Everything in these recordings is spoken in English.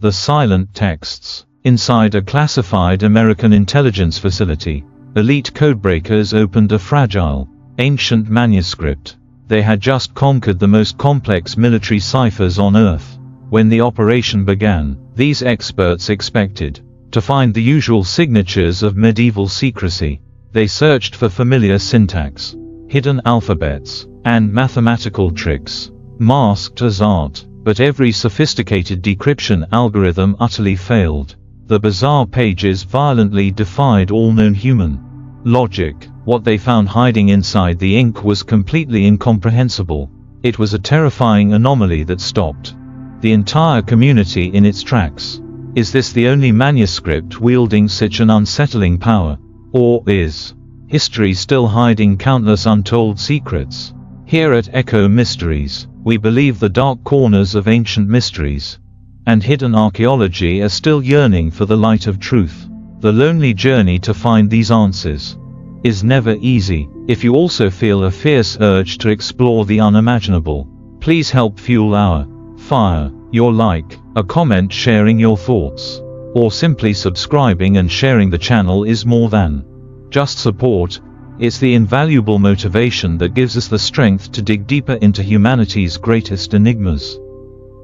The silent texts. Inside a classified American intelligence facility, elite codebreakers opened a fragile, ancient manuscript. They had just conquered the most complex military ciphers on Earth. When the operation began, these experts expected to find the usual signatures of medieval secrecy. They searched for familiar syntax, hidden alphabets, and mathematical tricks, masked as art, but every sophisticated decryption algorithm utterly failed. The bizarre pages violently defied all known human logic. What they found hiding inside the ink was completely incomprehensible. It was a terrifying anomaly that stopped the entire community in its tracks. Is this the only manuscript wielding such an unsettling power? Or is history still hiding countless untold secrets? Here at Echo Mysteries, we believe the dark corners of ancient mysteries and hidden archaeology are still yearning for the light of truth. The lonely journey to find these answers is never easy. If you also feel a fierce urge to explore the unimaginable, please help fuel our fire. Your like, a comment sharing your thoughts, or simply subscribing and sharing the channel is more than just support. It's the invaluable motivation that gives us the strength to dig deeper into humanity's greatest enigmas.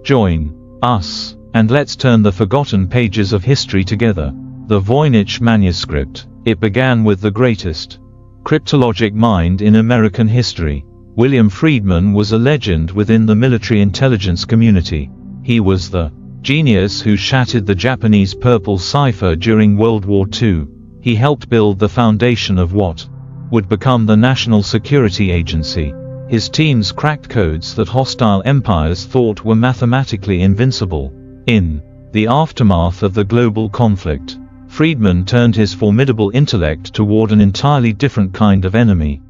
Join us, and let's turn the forgotten pages of history together. The Voynich Manuscript. It began with the greatest cryptologic mind in American history. William Friedman was a legend within the military intelligence community. He was the genius who shattered the Japanese purple cipher during World War II. He helped build the foundation of what would become the National Security Agency. His teams cracked codes that hostile empires thought were mathematically invincible. In the aftermath of the global conflict, Friedman turned his formidable intellect toward an entirely different kind of enemy.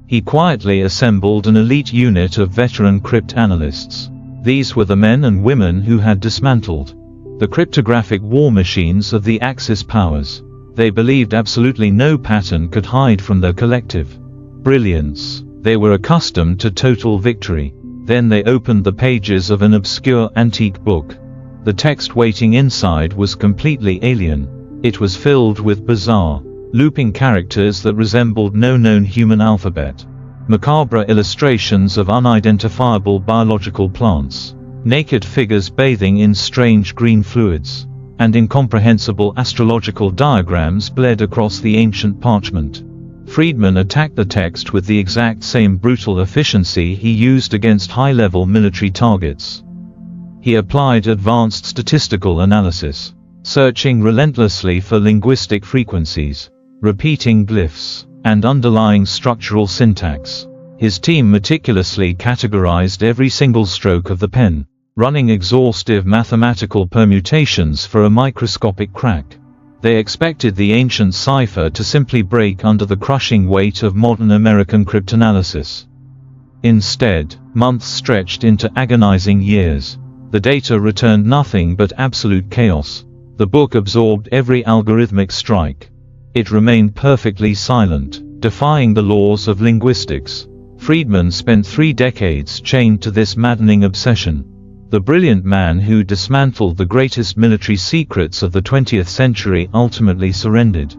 He quietly assembled an elite unit of veteran cryptanalysts. These were the men and women who had dismantled the cryptographic war machines of the Axis powers. They believed absolutely no pattern could hide from their collective brilliance. They were accustomed to total victory. Then they opened the pages of an obscure antique book. The text waiting inside was completely alien. It was filled with bizarre, looping characters that resembled no known human alphabet, macabre illustrations of unidentifiable biological plants, naked figures bathing in strange green fluids, and incomprehensible astrological diagrams bled across the ancient parchment. Friedman attacked the text with the exact same brutal efficiency he used against high-level military targets. He applied advanced statistical analysis, searching relentlessly for linguistic frequencies, repeating glyphs, and underlying structural syntax. His team meticulously categorized every single stroke of the pen, running exhaustive mathematical permutations for a microscopic crack. They expected the ancient cipher to simply break under the crushing weight of modern American cryptanalysis. Instead, months stretched into agonizing years. The data returned nothing but absolute chaos. The book absorbed every algorithmic strike. It remained perfectly silent, defying the laws of linguistics. Friedman spent 3 decades chained to this maddening obsession. The brilliant man who dismantled the greatest military secrets of the 20th century ultimately surrendered,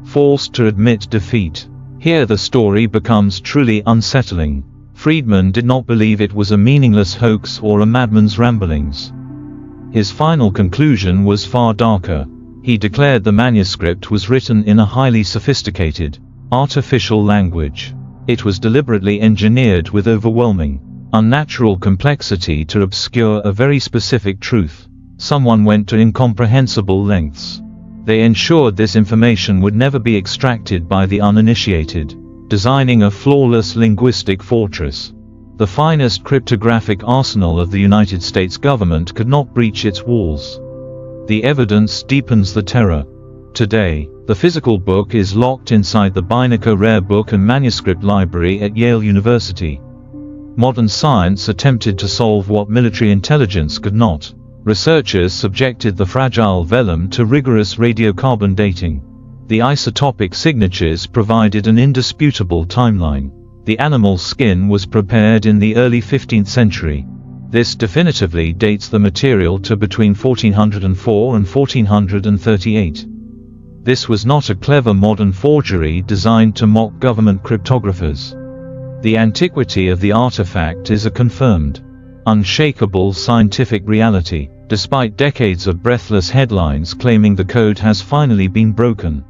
forced to admit defeat. Here the story becomes truly unsettling. Friedman did not believe it was a meaningless hoax or a madman's ramblings. His final conclusion was far darker. He declared the manuscript was written in a highly sophisticated, artificial language. It was deliberately engineered with overwhelming, unnatural complexity to obscure a very specific truth. Someone went to incomprehensible lengths. They ensured this information would never be extracted by the uninitiated, designing a flawless linguistic fortress. The finest cryptographic arsenal of the United States government could not breach its walls. The evidence deepens the terror. Today, the physical book is locked inside the Beinecker Rare Book and Manuscript Library at Yale University. Modern science attempted to solve what military intelligence could not. Researchers subjected the fragile vellum to rigorous radiocarbon dating. The isotopic signatures provided an indisputable timeline. The animal skin was prepared in the early 15th century. This definitively dates the material to between 1404 and 1438. This was not a clever modern forgery designed to mock government cryptographers. The antiquity of the artifact is a confirmed, unshakable scientific reality, despite decades of breathless headlines claiming the code has finally been broken.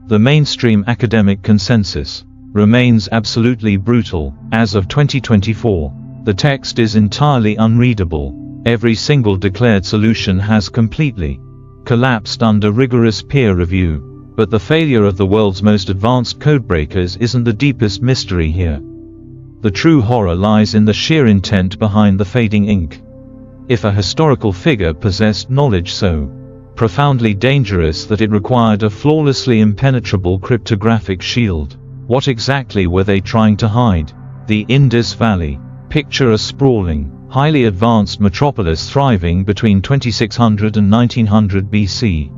The mainstream academic consensus remains absolutely brutal. As of 2024, the text is entirely unreadable. Every single declared solution has completely collapsed under rigorous peer review. But the failure of the world's most advanced codebreakers isn't the deepest mystery here. The true horror lies in the sheer intent behind the fading ink. If a historical figure possessed knowledge so profoundly dangerous that it required a flawlessly impenetrable cryptographic shield, what exactly were they trying to hide? The Indus Valley. Picture a sprawling, highly advanced metropolis thriving between 2600 and 1900 BC.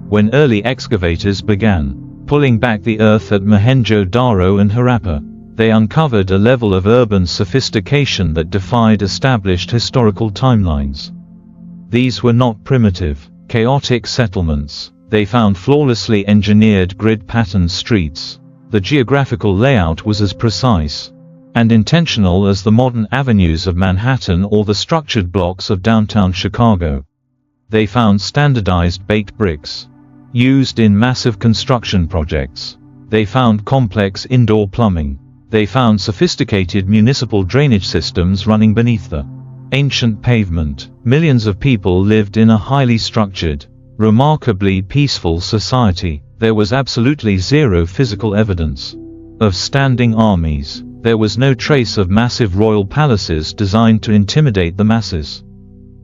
When early excavators began pulling back the earth at Mohenjo-Daro and Harappa, they uncovered a level of urban sophistication that defied established historical timelines. These were not primitive, chaotic settlements. They found flawlessly engineered grid-patterned streets. The geographical layout was as precise and intentional as the modern avenues of Manhattan or the structured blocks of downtown Chicago. They found standardized baked bricks used in massive construction projects. They found complex indoor plumbing. They found sophisticated municipal drainage systems running beneath the ancient pavement. Millions of people lived in a highly structured, remarkably peaceful society. There was absolutely zero physical evidence of standing armies. There was no trace of massive royal palaces designed to intimidate the masses.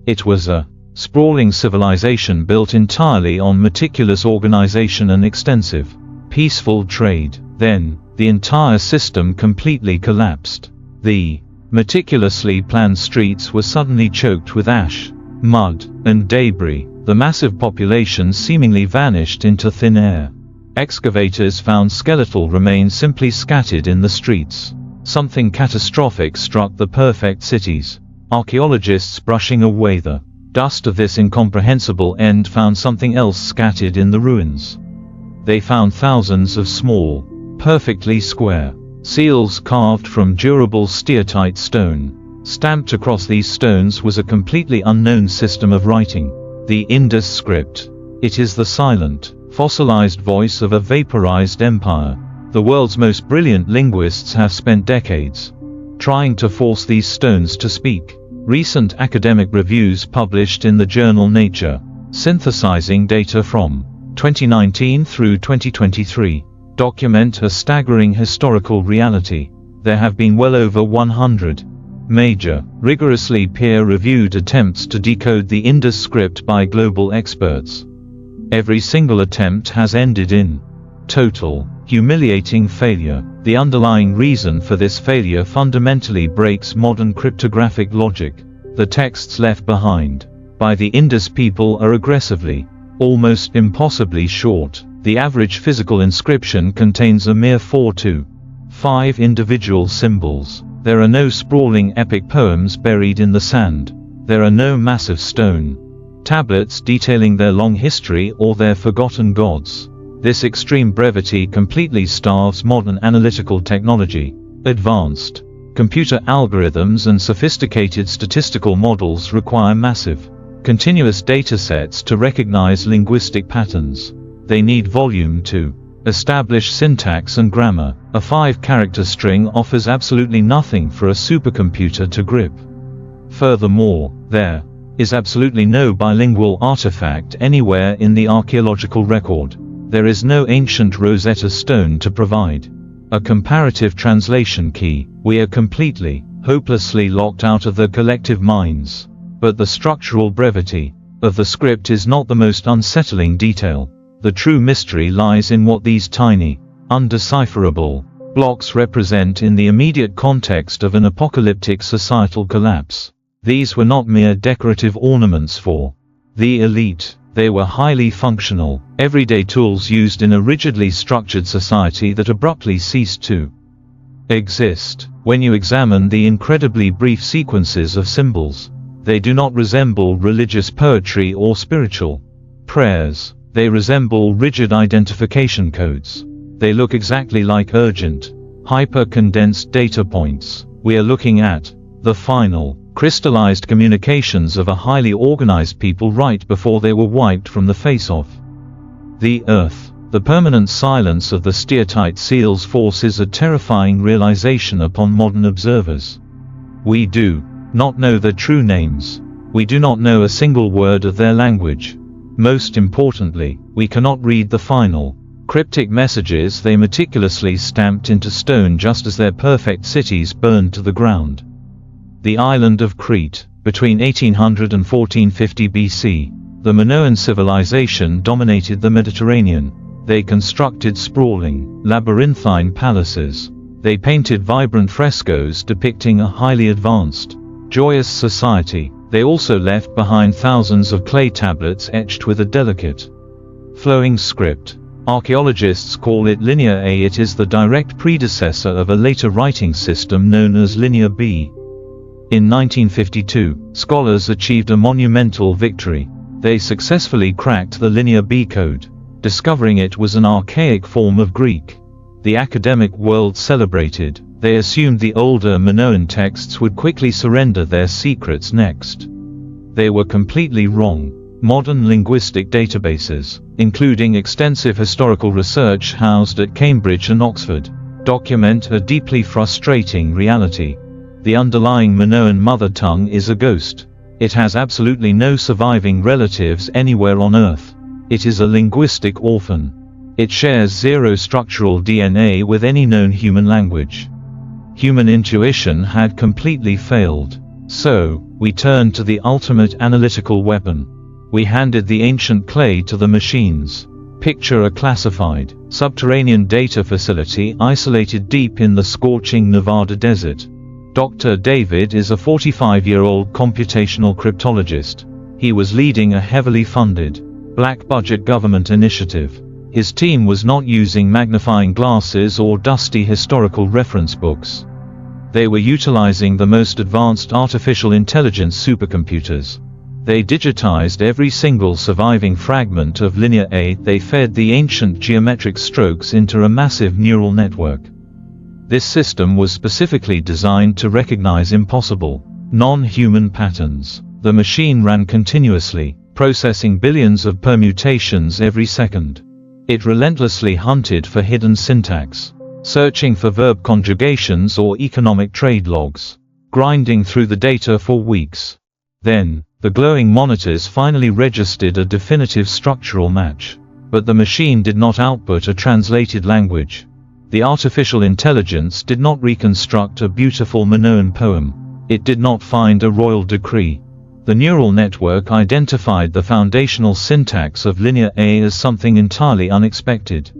It was a sprawling civilization built entirely on meticulous organization and extensive, peaceful trade. Then, the entire system completely collapsed. The meticulously planned streets were suddenly choked with ash, mud, and debris. The massive population seemingly vanished into thin air. Excavators found skeletal remains simply scattered in the streets. Something catastrophic struck the perfect cities. Archaeologists brushing away the dust of this incomprehensible end found something else scattered in the ruins. They found thousands of small, perfectly square seals carved from durable steatite stone. Stamped across these stones was a completely unknown system of writing. The Indus script. It is the silent, fossilized voice of a vaporized empire. The world's most brilliant linguists have spent decades trying to force these stones to speak. Recent academic reviews published in the journal Nature, synthesizing data from 2019 through 2023, document a staggering historical reality. There have been well over 100 major, rigorously peer-reviewed attempts to decode the Indus script by global experts. Every single attempt has ended in total, humiliating failure. The underlying reason for this failure fundamentally breaks modern cryptographic logic. The texts left behind by the Indus people are aggressively, almost impossibly short. The average physical inscription contains a mere 4 to 5 individual symbols. There are no sprawling epic poems buried in the sand. There are no massive stone tablets detailing their long history or their forgotten gods. This extreme brevity completely starves modern analytical technology. Advanced computer algorithms and sophisticated statistical models require massive, continuous datasets to recognize linguistic patterns. They need volume to establish syntax and grammar. A 5-character string offers absolutely nothing for a supercomputer to grip. Furthermore, there is absolutely no bilingual artifact anywhere in the archaeological record. There is no ancient Rosetta Stone to provide a comparative translation key. We are completely, hopelessly locked out of the collective minds. But the structural brevity of the script is not the most unsettling detail. The true mystery lies in what these tiny, undecipherable blocks represent in the immediate context of an apocalyptic societal collapse. These were not mere decorative ornaments for the elite. They were highly functional, everyday tools used in a rigidly structured society that abruptly ceased to exist. When you examine the incredibly brief sequences of symbols, they do not resemble religious poetry or spiritual prayers. They resemble rigid identification codes. They look exactly like urgent, hyper-condensed data points. We are looking at the final, crystallized communications of a highly organized people right before they were wiped from the face of the earth. The permanent silence of the steatite seals forces a terrifying realization upon modern observers. We do not know their true names. We do not know a single word of their language. Most importantly, we cannot read the final, cryptic messages they meticulously stamped into stone just as their perfect cities burned to the ground. The island of Crete, between 1800 and 1450 BC, the Minoan civilization dominated the Mediterranean. They constructed sprawling, labyrinthine palaces. They painted vibrant frescoes depicting a highly advanced, joyous society. They also left behind thousands of clay tablets etched with a delicate, flowing script. Archaeologists call it Linear A. It is the direct predecessor of a later writing system known as Linear B. In 1952, scholars achieved a monumental victory. They successfully cracked the Linear B code. Discovering it was an archaic form of Greek. The academic world celebrated. They assumed the older Minoan texts would quickly surrender their secrets next. They were completely wrong. Modern linguistic databases, including extensive historical research housed at Cambridge and Oxford, document a deeply frustrating reality. The underlying Minoan mother tongue is a ghost. It has absolutely no surviving relatives anywhere on Earth. It is a linguistic orphan. It shares zero structural DNA with any known human language. Human intuition had completely failed. So, we turned to the ultimate analytical weapon. We handed the ancient clay to the machines. Picture a classified, subterranean data facility isolated deep in the scorching Nevada desert. Dr. David is a 45-year-old computational cryptologist. He was leading a heavily funded, black-budget government initiative. His team was not using magnifying glasses or dusty historical reference books. They were utilizing the most advanced artificial intelligence supercomputers. They digitized every single surviving fragment of Linear A. They fed the ancient geometric strokes into a massive neural network. This system was specifically designed to recognize impossible, non-human patterns. The machine ran continuously, processing billions of permutations every second. It relentlessly hunted for hidden syntax, searching for verb conjugations or economic trade logs, grinding through the data for weeks. Then, the glowing monitors finally registered a definitive structural match. But the machine did not output a translated language. The artificial intelligence did not reconstruct a beautiful Minoan poem. It did not find a royal decree. The neural network identified the foundational syntax of Linear A as something entirely unexpected.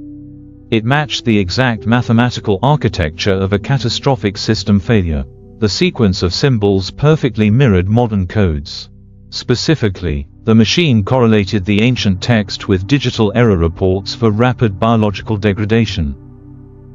It matched the exact mathematical architecture of a catastrophic system failure. The sequence of symbols perfectly mirrored modern codes. Specifically, the machine correlated the ancient text with digital error reports for rapid biological degradation.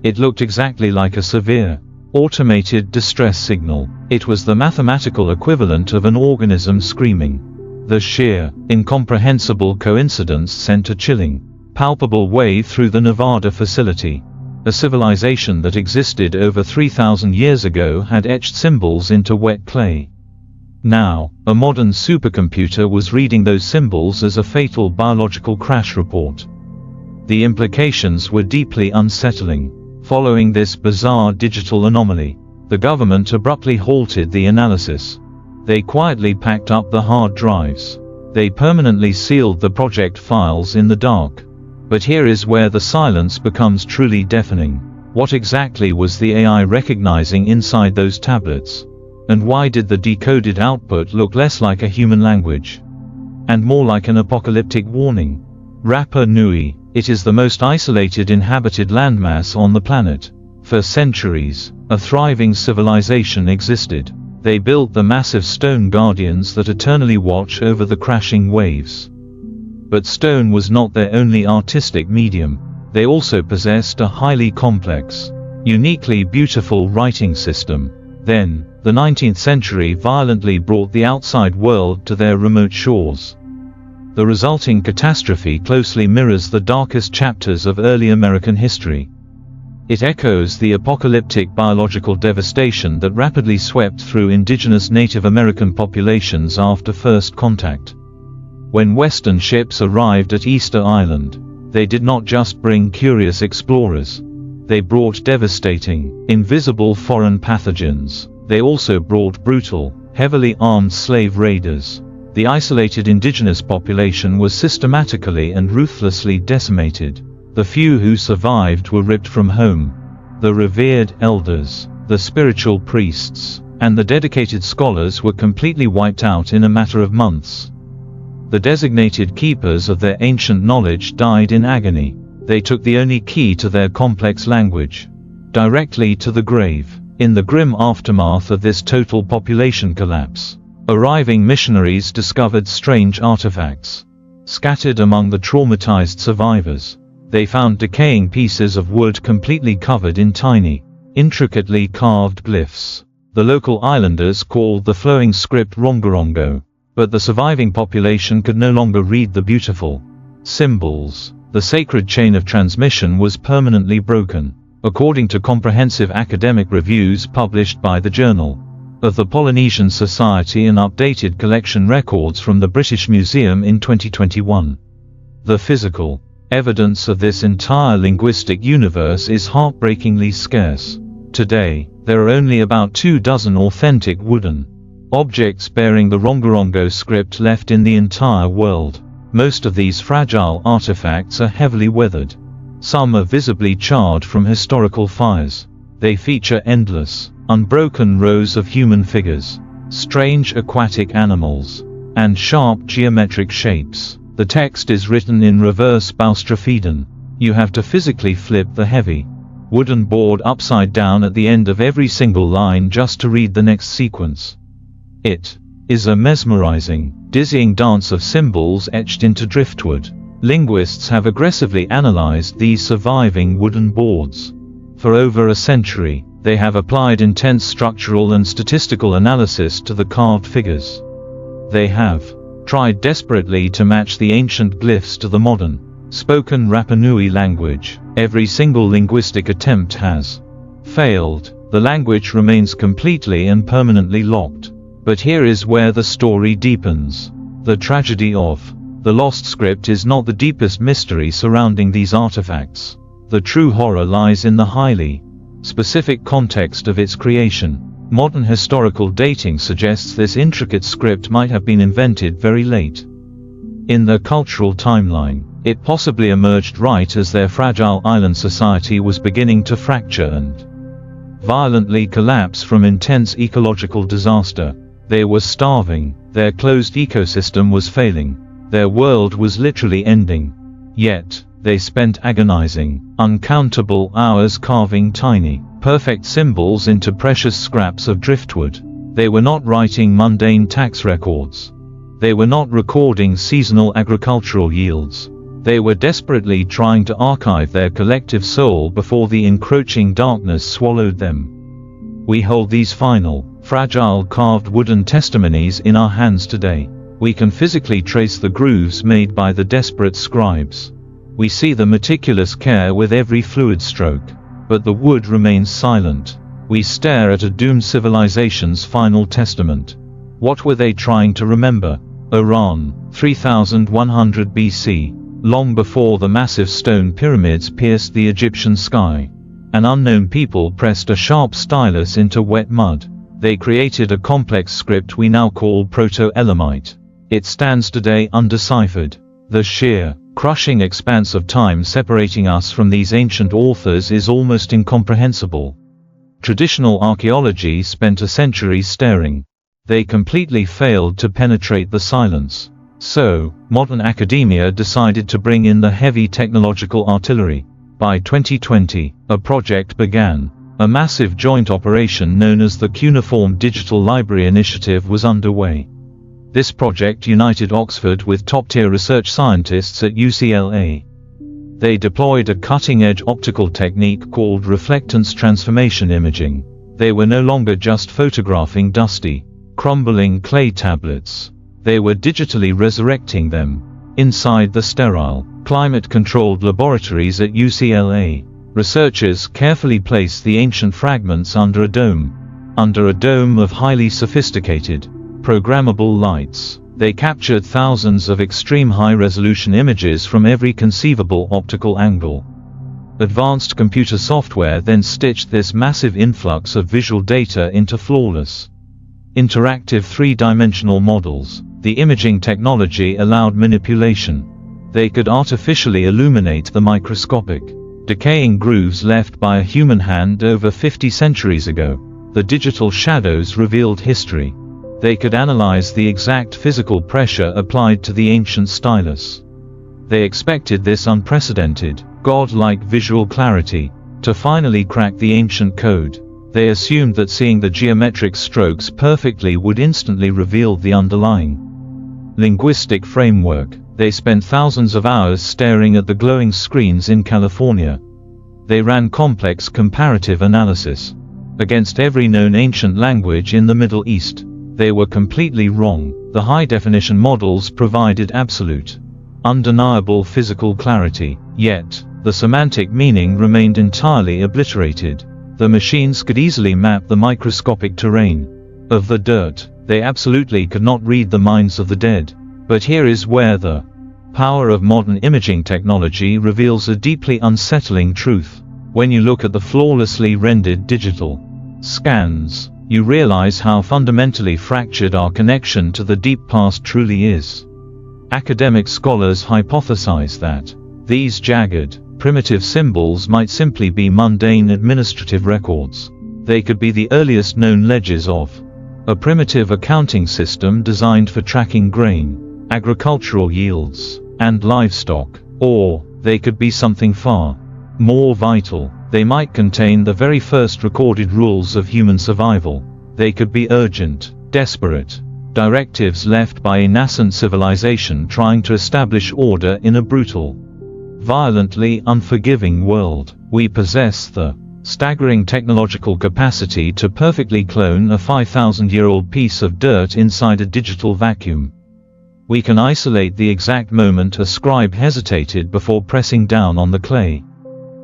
It looked exactly like a severe, automated distress signal. It was the mathematical equivalent of an organism screaming. The sheer, incomprehensible coincidence sent a chilling, palpable wave through the Nevada facility. A civilization that existed over 3,000 years ago had etched symbols into wet clay. Now, a modern supercomputer was reading those symbols as a fatal biological crash report. The implications were deeply unsettling. Following this bizarre digital anomaly, the government abruptly halted the analysis. They quietly packed up the hard drives. They permanently sealed the project files in the dark. But here is where the silence becomes truly deafening. What exactly was the AI recognizing inside those tablets? And why did the decoded output look less like a human language, and more like an apocalyptic warning? Rapa Nui. It is the most isolated inhabited landmass on the planet. For centuries, a thriving civilization existed. They built the massive stone guardians that eternally watch over the crashing waves. But stone was not their only artistic medium. They also possessed a highly complex, uniquely beautiful writing system. Then, the 19th century violently brought the outside world to their remote shores. The resulting catastrophe closely mirrors the darkest chapters of early American history. It echoes the apocalyptic biological devastation that rapidly swept through indigenous Native American populations after first contact. When Western ships arrived at Easter Island, they did not just bring curious explorers. They brought devastating, invisible foreign pathogens. They also brought brutal, heavily armed slave raiders. The isolated indigenous population was systematically and ruthlessly decimated. The few who survived were ripped from home. The revered elders, the spiritual priests, and the dedicated scholars were completely wiped out in a matter of months. The designated keepers of their ancient knowledge died in agony. They took the only key to their complex language directly to the grave. In the grim aftermath of this total population collapse, arriving missionaries discovered strange artifacts. Scattered among the traumatized survivors, they found decaying pieces of wood completely covered in tiny, intricately carved glyphs. The local islanders called the flowing script Rongorongo, but the surviving population could no longer read the beautiful symbols. The sacred chain of transmission was permanently broken, according to comprehensive academic reviews published by the Journal of the Polynesian Society and updated collection records from the British Museum in 2021. The physical evidence of this entire linguistic universe is heartbreakingly scarce. Today, there are only about 24 authentic wooden objects bearing the Rongorongo script left in the entire world. Most of these fragile artifacts are heavily weathered. Some are visibly charred from historical fires. They feature endless, unbroken rows of human figures, strange aquatic animals, and sharp geometric shapes. The text is written in reverse boustrophedon. You have to physically flip the heavy wooden board upside down at the end of every single line just to read the next sequence. It is a mesmerizing, dizzying dance of symbols etched into driftwood. Linguists have aggressively analyzed these surviving wooden boards. For over a century, they have applied intense structural and statistical analysis to the carved figures. They have tried desperately to match the ancient glyphs to the modern, spoken Rapa Nui language. Every single linguistic attempt has failed. The language remains completely and permanently locked. But here is where the story deepens. The tragedy of the lost script is not the deepest mystery surrounding these artifacts. The true horror lies in the highly specific context of its creation. Modern historical dating suggests this intricate script might have been invented very late in the cultural timeline. It possibly emerged right as their fragile island society was beginning to fracture and violently collapse from intense ecological disaster. They were starving, their closed ecosystem was failing, their world was literally ending. Yet, they spent agonizing, uncountable hours carving tiny, perfect symbols into precious scraps of driftwood. They were not writing mundane tax records. They were not recording seasonal agricultural yields. They were desperately trying to archive their collective soul before the encroaching darkness swallowed them. We hold these final, fragile carved wooden testimonies in our hands today. We can physically trace the grooves made by the desperate scribes. We see the meticulous care with every fluid stroke. But the wood remains silent. We stare at a doomed civilization's final testament. What were they trying to remember? Iran, 3100 BC, long before the massive stone pyramids pierced the Egyptian sky. An unknown people pressed a sharp stylus into wet mud. They created a complex script we now call Proto-Elamite. It stands today undeciphered. The sheer, crushing expanse of time separating us from these ancient authors is almost incomprehensible. Traditional archaeology spent a century staring. They completely failed to penetrate the silence. So, modern academia decided to bring in the heavy technological artillery. By 2020, a project began. A massive joint operation known as the Cuneiform Digital Library Initiative was underway. This project united Oxford with top-tier research scientists at UCLA. They deployed a cutting-edge optical technique called reflectance transformation imaging. They were no longer just photographing dusty, crumbling clay tablets. They were digitally resurrecting them. Inside the sterile, climate-controlled laboratories at UCLA, researchers carefully placed the ancient fragments under a dome of highly sophisticated, programmable lights. They captured thousands of extreme high-resolution images from every conceivable optical angle. Advanced computer software then stitched this massive influx of visual data into flawless, interactive three-dimensional models. The imaging technology allowed manipulation. They could artificially illuminate the microscopic, decaying grooves left by a human hand over 50 centuries ago. The digital shadows revealed history. They could analyze the exact physical pressure applied to the ancient stylus. They expected this unprecedented, godlike visual clarity to finally crack the ancient code. They assumed that seeing the geometric strokes perfectly would instantly reveal the underlying linguistic framework. They spent thousands of hours staring at the glowing screens in California. They ran complex comparative analysis against every known ancient language in the Middle East. They were completely wrong. The high-definition models provided absolute, undeniable physical clarity, yet the semantic meaning remained entirely obliterated. The machines could easily map the microscopic terrain of the dirt. They absolutely could not read the minds of the dead. But here is where the power of modern imaging technology reveals a deeply unsettling truth. When you look at the flawlessly rendered digital scans, you realize how fundamentally fractured our connection to the deep past truly is. Academic scholars hypothesize that these jagged, primitive symbols might simply be mundane administrative records. They could be the earliest known ledgers of a primitive accounting system designed for tracking grain, agricultural yields, and livestock. Or they could be something far more vital. They might contain the very first recorded rules of human survival. They could be urgent, desperate directives left by a nascent civilization trying to establish order in a brutal, violently unforgiving world. We possess the staggering technological capacity to perfectly clone a 5,000-year-old piece of dirt inside a digital vacuum. We can isolate the exact moment a scribe hesitated before pressing down on the clay.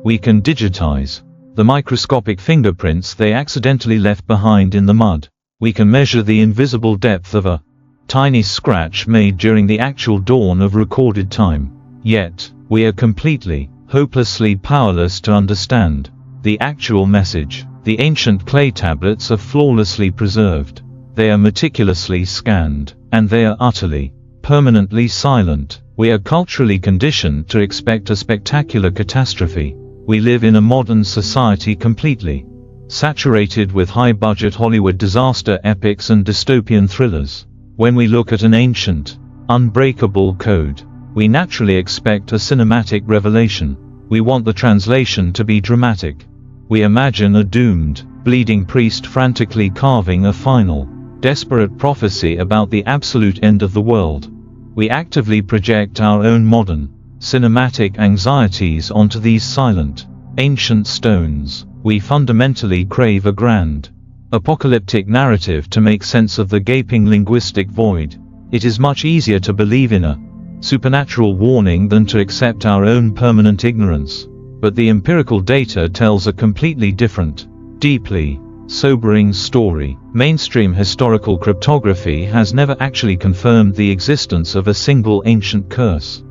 We can digitize the microscopic fingerprints they accidentally left behind in the mud. We can measure the invisible depth of a tiny scratch made during the actual dawn of recorded time. Yet, we are completely, hopelessly powerless to understand the actual message. The ancient clay tablets are flawlessly preserved. They are meticulously scanned, and they are utterly, permanently silent. We are culturally conditioned to expect a spectacular catastrophe. We live in a modern society completely saturated with high-budget Hollywood disaster epics and dystopian thrillers. When we look at an ancient, unbreakable code, we naturally expect a cinematic revelation. We want the translation to be dramatic. We imagine a doomed, bleeding priest frantically carving a final, desperate prophecy about the absolute end of the world. We actively project our own modern, cinematic anxieties onto these silent, ancient stones. We fundamentally crave a grand, apocalyptic narrative to make sense of the gaping linguistic void. It is much easier to believe in a supernatural warning than to accept our own permanent ignorance. But the empirical data tells a completely different, deeply sobering story. Mainstream historical cryptography has never actually confirmed the existence of a single ancient curse.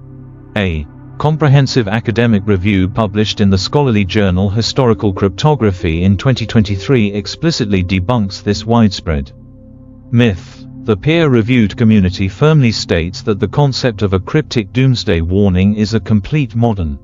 A comprehensive academic review published in the scholarly journal Historical Cryptography in 2023 explicitly debunks this widespread myth. The peer-reviewed community firmly states that the concept of a cryptic doomsday warning is a complete modern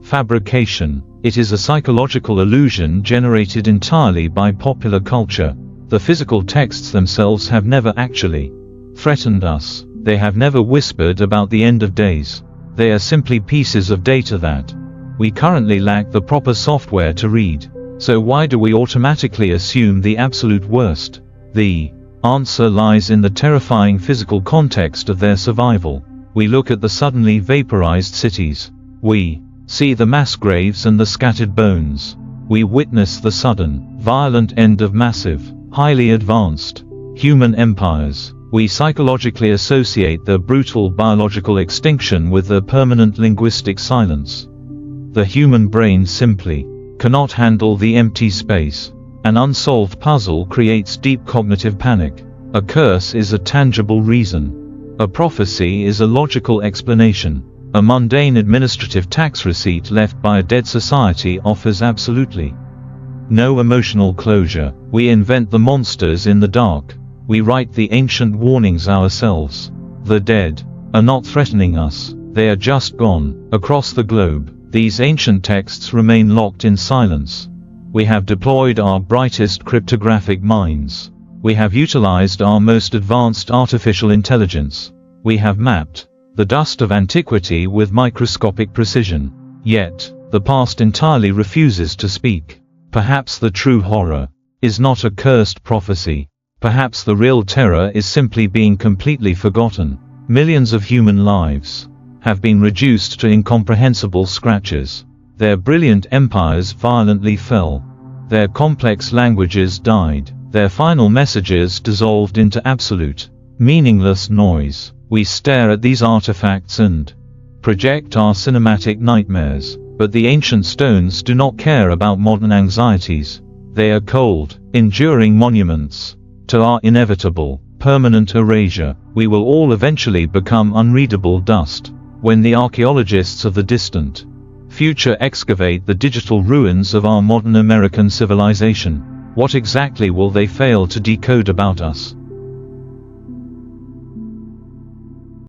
fabrication. It is a psychological illusion generated entirely by popular culture. The physical texts themselves have never actually threatened us. They have never whispered about the end of days. They are simply pieces of data that we currently lack the proper software to read. So why do we automatically assume the absolute worst? The answer lies in the terrifying physical context of their survival. We look at the suddenly vaporized cities. We See the mass graves and the scattered bones. We witness the sudden, violent end of massive, highly advanced human empires. We psychologically associate the brutal biological extinction with the permanent linguistic silence. The human brain simply cannot handle the empty space. An unsolved puzzle creates deep cognitive panic. A curse is a tangible reason. A prophecy is a logical explanation. A mundane administrative tax receipt left by a dead society offers absolutely no emotional closure. We invent the monsters in the dark. We write the ancient warnings ourselves. The dead are not threatening us, they are just gone. Across the globe, these ancient texts remain locked in silence. We have deployed our brightest cryptographic minds. We have utilized our most advanced artificial intelligence. We have mapped the dust of antiquity with microscopic precision. Yet, the past entirely refuses to speak. Perhaps the true horror is not a cursed prophecy. Perhaps the real terror is simply being completely forgotten. Millions of human lives have been reduced to incomprehensible scratches. Their brilliant empires violently fell. Their complex languages died. Their final messages dissolved into absolute, meaningless noise. We stare at these artifacts and project our cinematic nightmares. But the ancient stones do not care about modern anxieties. They are cold, enduring monuments to our inevitable, permanent erasure. We will all eventually become unreadable dust. When the archaeologists of the distant future excavate the digital ruins of our modern American civilization, what exactly will they fail to decode about us?